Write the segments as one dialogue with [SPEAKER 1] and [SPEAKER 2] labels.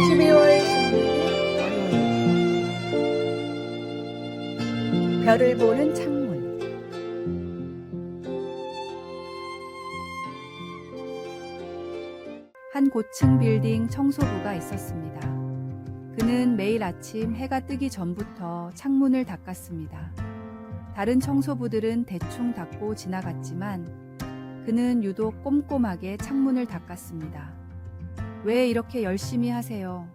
[SPEAKER 1] 12월 16일 월요일 별을 보는 창문. 한 고층 빌딩 청소부가 있었습니다. 그는 매일 아침 해가 뜨기 전부터 창문을 닦았습니다. 다른 청소부들은 대충 닦고 지나갔지만 그는 유독 꼼꼼하게 창문을 닦았습니다. 왜 이렇게 열심히 하세요?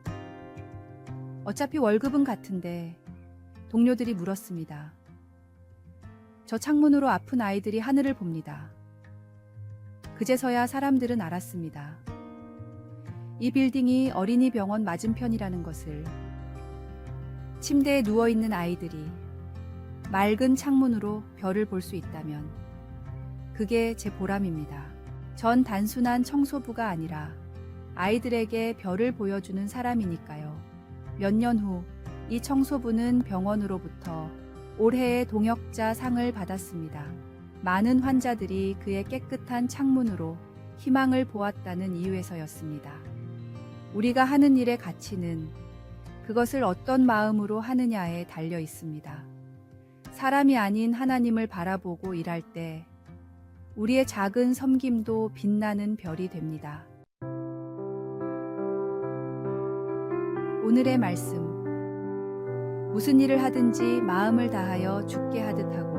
[SPEAKER 1] 어차피 월급은 같은데, 동료들이 물었습니다. 저 창문으로 아픈 아이들이 하늘을 봅니다. 그제서야 사람들은 알았습니다. 이 빌딩이 어린이 병원 맞은편이라는 것을. 침대에 누워있는 아이들이 맑은 창문으로 별을 볼 수 있다면 그게 제 보람입니다. 전 단순한 청소부가 아니라 아이들에게 별을 보여주는 사람이니까요. 몇 년 후 이 청소부는 병원으로부터 올해의 동역자 상을 받았습니다. 많은 환자들이 그의 깨끗한 창문으로 희망을 보았다는 이유에서였습니다. 우리가 하는 일의 가치는 그것을 어떤 마음으로 하느냐에 달려 있습니다. 사람이 아닌 하나님을 바라보고 일할 때 우리의 작은 섬김도 빛나는 별이 됩니다. 오늘의 말씀. 무슨 일을 하든지 마음을 다하여 주께 하듯 하고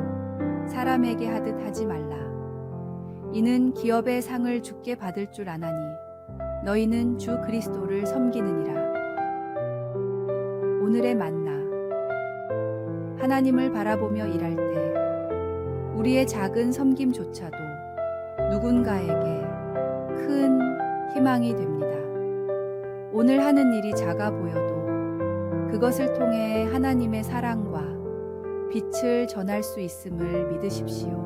[SPEAKER 1] 사람에게 하듯 하지 말라. 이는 기업의 상을 주께 받을 줄 아나니 너희는 주 그리스도를 섬기느니라. 오늘의 만나. 하나님을 바라보며 일할 때 우리의 작은 섬김조차도 누군가에게 큰 희망이 됩니다. 오늘 하는 일이 작아 보여도 그것을 통해 하나님의 사랑과 빛을 전할 수 있음을 믿으십시오.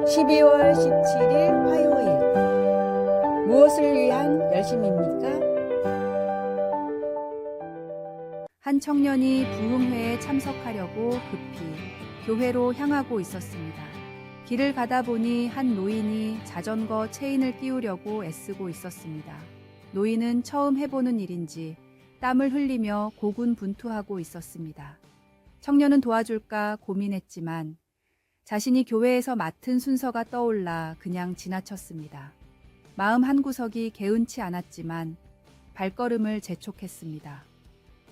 [SPEAKER 1] (12월 17일) 화요일. 무엇을 위한 열심입니까? 한 청년이 부흥회에 참석하려고 급히 교회로 향하고 있었습니다. 길을 가다 보니 한 노인이 자전거 체인을 끼우려고 애쓰고 있었습니다. 노인은 처음 해보는 일인지 땀을 흘리며 고군분투하고 있었습니다. 청년은 도와줄까 고민했지만 자신이 교회에서 맡은 순서가 떠올라 그냥 지나쳤습니다. 마음 한구석이 개운치 않았지만 발걸음을 재촉했습니다.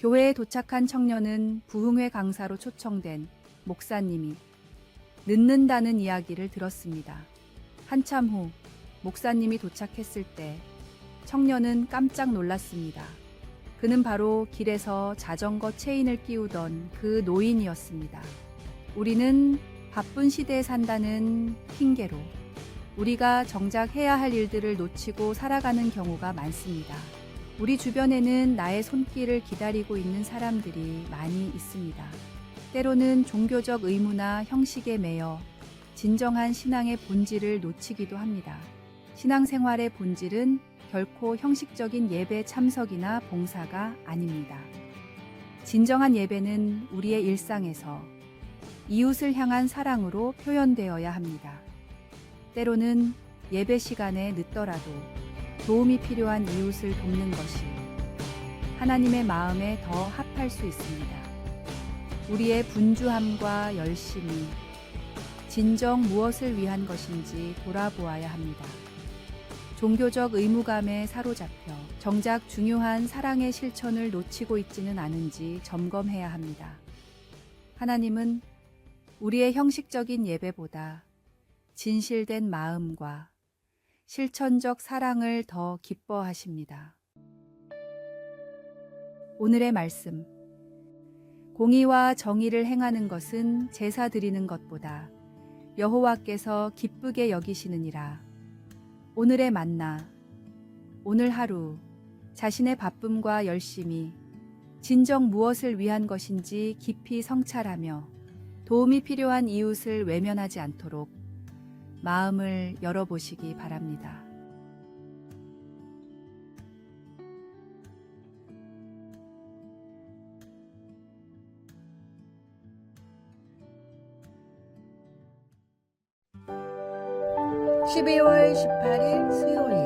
[SPEAKER 1] 교회에 도착한 청년은 부흥회 강사로 초청된 목사님이 늦는다는 이야기를 들었습니다. 한참 후 목사님이 도착했을 때 청년은 깜짝 놀랐습니다. 그는 바로 길에서 자전거 체인을 끼우던 그 노인이었습니다. 우리는 바쁜 시대에 산다는 핑계로 우리가 정작 해야 할 일들을 놓치고 살아가는 경우가 많습니다. 우리 주변에는 나의 손길을 기다리고 있는 사람들이 많이 있습니다. 때로는 종교적 의무나 형식에 매여 진정한 신앙의 본질을 놓치기도 합니다. 신앙생활의 본질은 결코 형식적인 예배 참석이나 봉사가 아닙니다. 진정한 예배는 우리의 일상에서 이웃을 향한 사랑으로 표현되어야 합니다. 때로는 예배 시간에 늦더라도 도움이 필요한 이웃을 돕는 것이 하나님의 마음에 더 합할 수 있습니다. 우리의 분주함과 열심이 진정 무엇을 위한 것인지 돌아보아야 합니다. 종교적 의무감에 사로잡혀 정작 중요한 사랑의 실천을 놓치고 있지는 않은지 점검해야 합니다. 하나님은 우리의 형식적인 예배보다 진실된 마음과 실천적 사랑을 더 기뻐하십니다. 오늘의 말씀. 공의와 정의를 행하는 것은 제사 드리는 것보다 여호와께서 기쁘게 여기시느니라. 오늘의 만나. 오늘 하루 자신의 바쁨과 열심이 진정 무엇을 위한 것인지 깊이 성찰하며 도움이 필요한 이웃을 외면하지 않도록 마음을 열어보시기 바랍니다.
[SPEAKER 2] (12월 18일) 수요일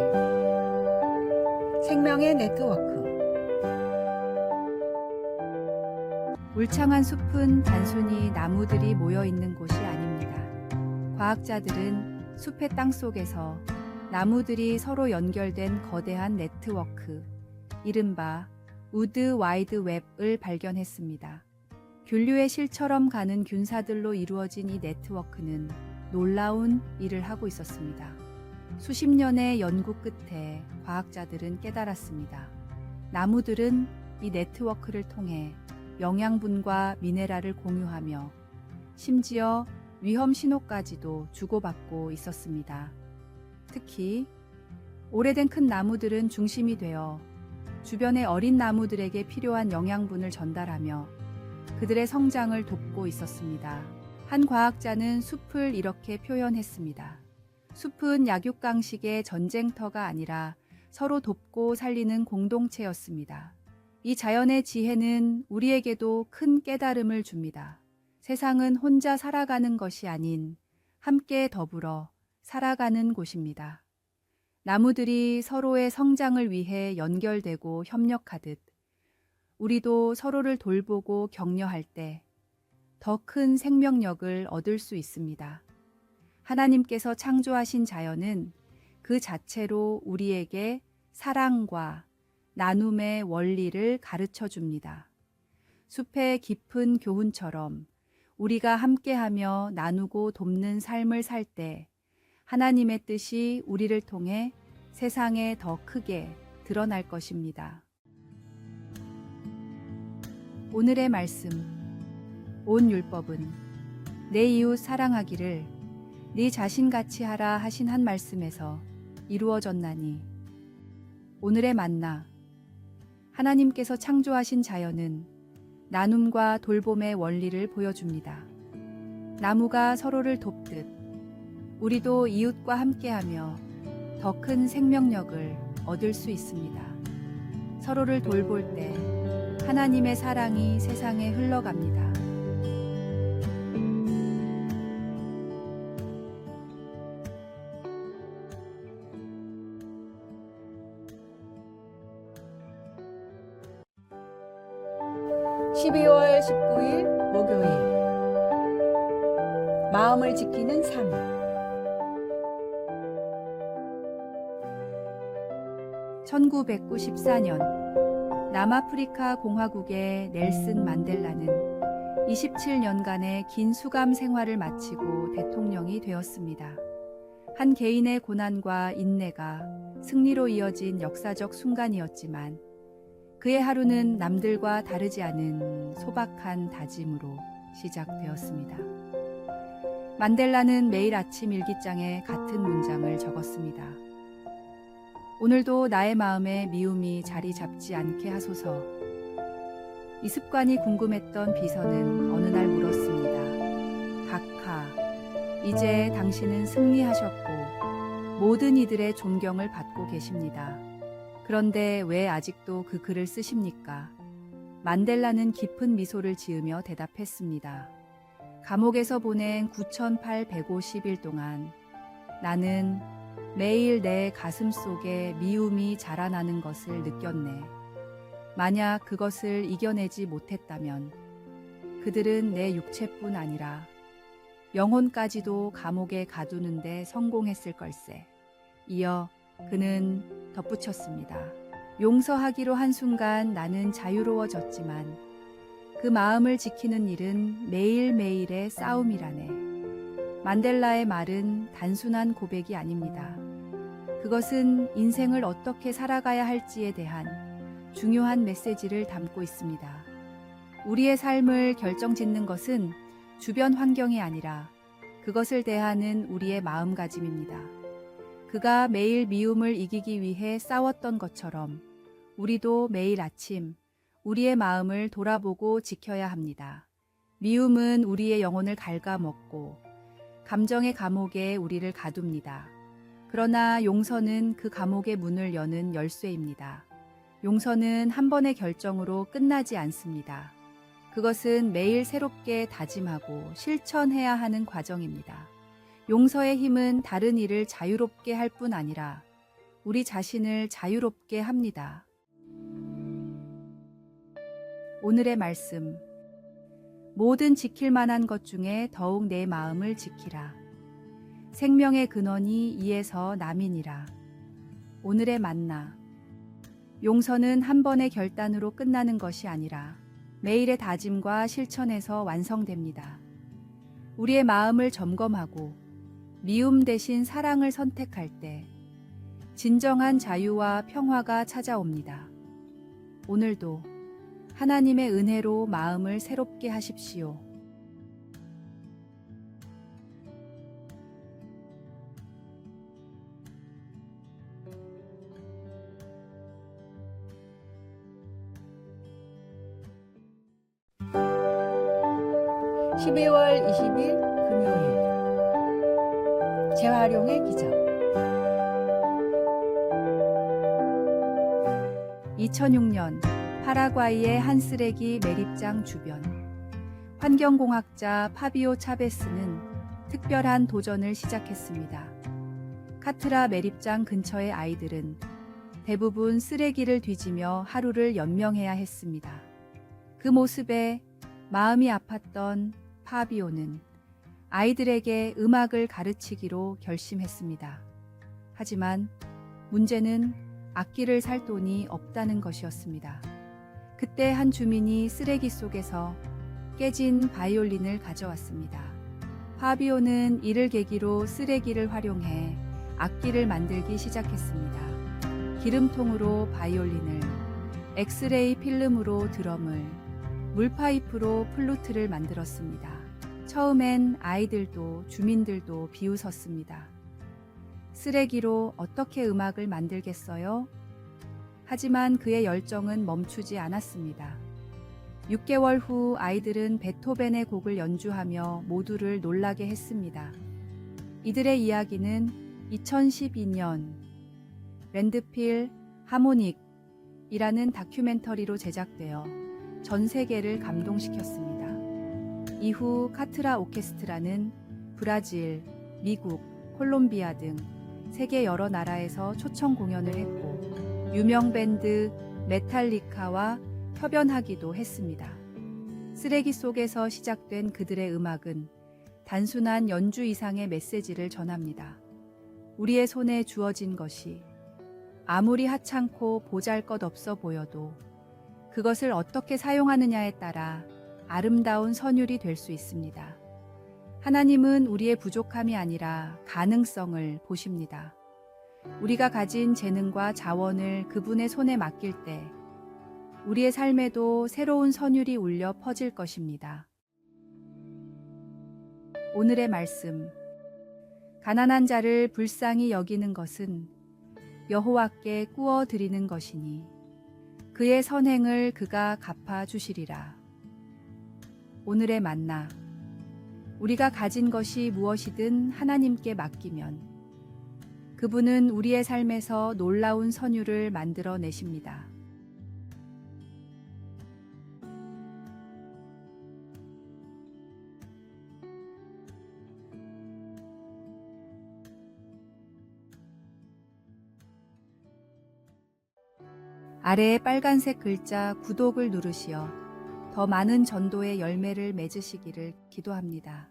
[SPEAKER 2] 생명의 네트워크.
[SPEAKER 1] 울창한 숲은 단순히 나무들이 모여 있는 곳이 아닙니다. 과학자들은 숲의 땅 속에서 나무들이 서로 연결된 거대한 네트워크, 이른바 우드 와이드 웹을 발견했습니다. 균류의 실처럼 가는 균사들로 이루어진 이 네트워크는 놀라운 일을 하고 있었습니다. 수십 년의 연구 끝에 과학자들은 깨달았습니다. 나무들은 이 네트워크를 통해 영양분과 미네랄을 공유하며 심지어 위험 신호까지도 주고받고 있었습니다. 특히 오래된 큰 나무들은 중심이 되어 주변의 어린 나무들에게 필요한 영양분을 전달하며 그들의 성장을 돕고 있었습니다. 한 과학자는 숲을 이렇게 표현했습니다. 숲은 약육강식의 전쟁터가 아니라 서로 돕고 살리는 공동체였습니다. 이 자연의 지혜는 우리에게도 큰 깨달음을 줍니다. 세상은 혼자 살아가는 것이 아닌 함께 더불어 살아가는 곳입니다. 나무들이 서로의 성장을 위해 연결되고 협력하듯 우리도 서로를 돌보고 격려할 때 더 큰 생명력을 얻을 수 있습니다. 하나님께서 창조하신 자연은 그 자체로 우리에게 사랑과 나눔의 원리를 가르쳐 줍니다. 숲의 깊은 교훈처럼 우리가 함께하며 나누고 돕는 삶을 살 때 하나님의 뜻이 우리를 통해 세상에 더 크게 드러날 것입니다. 오늘의 말씀. 온 율법은 내 이웃 사랑하기를 네 자신같이 하라 하신 한 말씀에서 이루어졌나니. 오늘의 만나. 하나님께서 창조하신 자연은 나눔과 돌봄의 원리를 보여줍니다. 나무가 서로를 돕듯 우리도 이웃과 함께하며 더 큰 생명력을 얻을 수 있습니다. 서로를 돌볼 때 하나님의 사랑이 세상에 흘러갑니다.
[SPEAKER 2] 12월 19일 목요일 마음을 지키는 삶.
[SPEAKER 1] (1994년) 남아프리카 공화국의 넬슨 만델라는 27년간의 긴 수감 생활을 마치고 대통령이 되었습니다. 한 개인의 고난과 인내가 승리로 이어진 역사적 순간이었지만 그의 하루는 남들과 다르지 않은 소박한 다짐으로 시작되었습니다. 만델라는 매일 아침 일기장에 같은 문장을 적었습니다. 오늘도 나의 마음에 미움이 자리 잡지 않게 하소서. 이 습관이 궁금했던 비서는 어느 날 물었습니다. 각하, 이제 당신은 승리하셨고 모든 이들의 존경을 받고 계십니다. 그런데 왜 아직도 그 글을 쓰십니까? 만델라는 깊은 미소를 지으며 대답했습니다. 감옥에서 보낸 9,850일 동안 나는 매일 내 가슴 속에 미움이 자라나는 것을 느꼈네. 만약 그것을 이겨내지 못했다면 그들은 내 육체뿐 아니라 영혼까지도 감옥에 가두는데 성공했을 걸세. 이어 그는 덧붙였습니다. 용서하기로 한순간 나는 자유로워졌지만 그 마음을 지키는 일은 매일매일의 싸움이라네. 만델라의 말은 단순한 고백이 아닙니다. 그것은 인생을 어떻게 살아가야 할지에 대한 중요한 메시지를 담고 있습니다. 우리의 삶을 결정짓는 것은 주변 환경이 아니라 그것을 대하는 우리의 마음가짐입니다. 그가 매일 미움을 이기기 위해 싸웠던 것처럼 우리도 매일 아침 우리의 마음을 돌아보고 지켜야 합니다. 미움은 우리의 영혼을 갉아먹고 감정의 감옥에 우리를 가둡니다. 그러나 용서는 그 감옥의 문을 여는 열쇠입니다. 용서는 한 번의 결정으로 끝나지 않습니다. 그것은 매일 새롭게 다짐하고 실천해야 하는 과정입니다. 용서의 힘은 다른 이를 자유롭게 할 뿐 아니라 우리 자신을 자유롭게 합니다. 오늘의 말씀. 모든 지킬 만한 것 중에 더욱 내 마음을 지키라. 생명의 근원이 이에서 남이니라. 오늘의 만나. 용서는 한 번의 결단으로 끝나는 것이 아니라 매일의 다짐과 실천에서 완성됩니다. 우리의 마음을 점검하고 미움 대신 사랑을 선택할 때 진정한 자유와 평화가 찾아옵니다. 오늘도 하나님의 은혜로 마음을 새롭게 하십시오.
[SPEAKER 2] (12월 20일) 금요일 재활용의 기적.
[SPEAKER 1] 2006년 파라과이의 한 쓰레기 매립장 주변, 환경공학자 파비오 차베스는 특별한 도전을 시작했습니다. 카트라 매립장 근처의 아이들은 대부분 쓰레기를 뒤지며 하루를 연명해야 했습니다. 그 모습에 마음이 아팠던 파비오는 아이들에게 음악을 가르치기로 결심했습니다. 하지만 문제는 악기를 살 돈이 없다는 것이었습니다. 그때 한 주민이 쓰레기 속에서 깨진 바이올린을 가져왔습니다. 파비오는 이를 계기로 쓰레기를 활용해 악기를 만들기 시작했습니다. 기름통으로 바이올린을, 엑스레이 필름으로 드럼을, 물파이프로 플루트를 만들었습니다. 처음엔 아이들도 주민들도 비웃었습니다. 쓰레기로 어떻게 음악을 만들겠어요? 하지만 그의 열정은 멈추지 않았습니다. 6개월 후 아이들은 베토벤의 곡을 연주하며 모두를 놀라게 했습니다. 이들의 이야기는 2012년 랜드필 하모닉이라는 다큐멘터리로 제작되어 전 세계를 감동시켰습니다. 이후 카트라 오케스트라는 브라질, 미국, 콜롬비아 등 세계 여러 나라에서 초청 공연을 했고 유명 밴드 메탈리카와 협연하기도 했습니다. 쓰레기 속에서 시작된 그들의 음악은 단순한 연주 이상의 메시지를 전합니다. 우리의 손에 주어진 것이 아무리 하찮고 보잘것없어 보여도 그것을 어떻게 사용하느냐에 따라 아름다운 선율이 될 수 있습니다. 하나님은 우리의 부족함이 아니라 가능성을 보십니다. 우리가 가진 재능과 자원을 그분의 손에 맡길 때 우리의 삶에도 새로운 선율이 울려 퍼질 것입니다. 오늘의 말씀. 가난한 자를 불쌍히 여기는 것은 여호와께 꾸어 드리는 것이니 그의 선행을 그가 갚아 주시리라. 오늘의 만나. 우리가 가진 것이 무엇이든 하나님께 맡기면 그분은 우리의 삶에서 놀라운 선율을 만들어 내십니다. 아래의 빨간색 글자 구독을 누르시어 더 많은 전도의 열매를 맺으시기를 기도합니다.